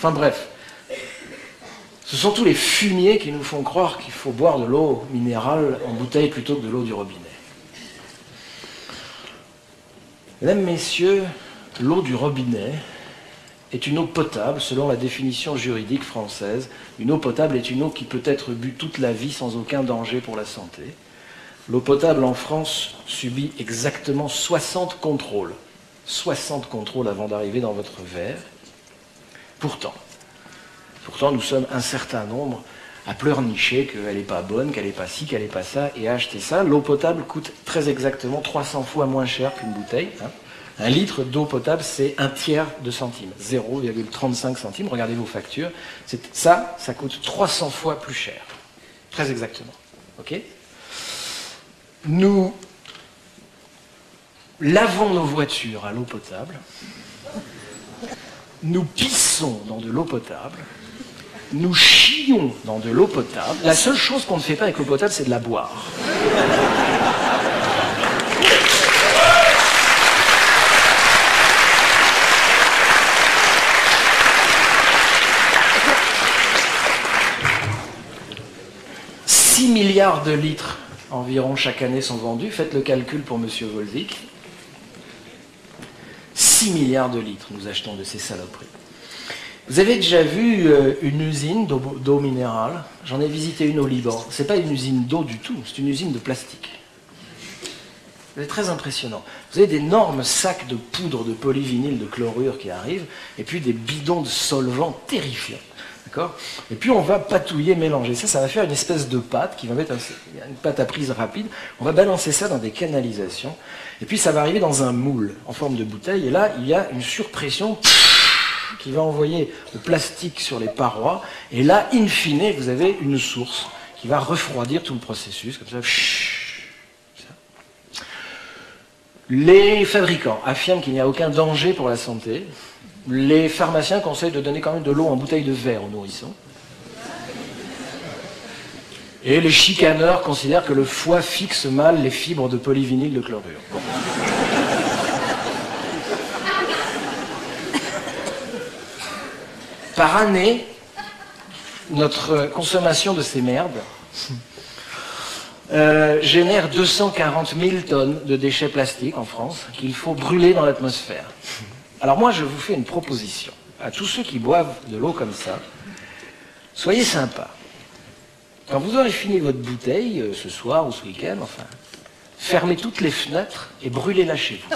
Enfin bref, ce sont tous les fumiers qui nous font croire qu'il faut boire de l'eau minérale en bouteille plutôt que de l'eau du robinet. Mesdames, Messieurs, l'eau du robinet est une eau potable selon la définition juridique française. Une eau potable est une eau qui peut être bue toute la vie sans aucun danger pour la santé. L'eau potable en France subit exactement 60 contrôles. 60 contrôles avant d'arriver dans votre verre. Pourtant, nous sommes un certain nombre à pleurnicher qu'elle n'est pas bonne, qu'elle n'est pas ci, qu'elle n'est pas ça, et à acheter ça. L'eau potable coûte très exactement 300 fois moins cher qu'une bouteille. Un litre d'eau potable, c'est 1/3 de centime, 0,35 centimes. Regardez vos factures. Ça coûte 300 fois plus cher. Très exactement. Ok ? Nous lavons nos voitures à l'eau potable. Nous pissons dans de l'eau potable. Nous chions dans de l'eau potable. La seule chose qu'on ne fait pas avec l'eau potable, c'est de la boire. « 6 milliards de litres environ chaque année sont vendus. Faites le calcul pour M. Volvic. 6 milliards de litres nous achetons de ces saloperies. Vous avez déjà vu une usine d'eau minérale? J'en ai visité une au Liban. Ce n'est pas une usine d'eau du tout, c'est une usine de plastique. C'est très impressionnant. Vous avez d'énormes sacs de poudre de polyvinyl de chlorure qui arrivent, et puis des bidons de solvants terrifiants. D'accord? Et puis on va patouiller, mélanger. Ça va faire une espèce de pâte qui va mettre une pâte à prise rapide. On va balancer ça dans des canalisations. Et puis ça va arriver dans un moule en forme de bouteille. Et là, il y a une surpression qui va envoyer le plastique sur les parois. Et là, in fine, vous avez une source qui va refroidir tout le processus. Comme ça. Les fabricants affirment qu'il n'y a aucun danger pour la santé. Les pharmaciens conseillent de donner quand même de l'eau en bouteille de verre aux nourrissons. Et les chicaneurs considèrent que le foie fixe mal les fibres de polyvinyl de chlorure. Bon. Par année, notre consommation de ces merdes génère 240 000 tonnes de déchets plastiques en France qu'il faut brûler dans l'atmosphère. Alors moi, je vous fais une proposition à tous ceux qui boivent de l'eau comme ça. Soyez sympas. Quand vous aurez fini votre bouteille, ce soir ou ce week-end, enfin, fermez toutes les fenêtres et brûlez-la chez vous.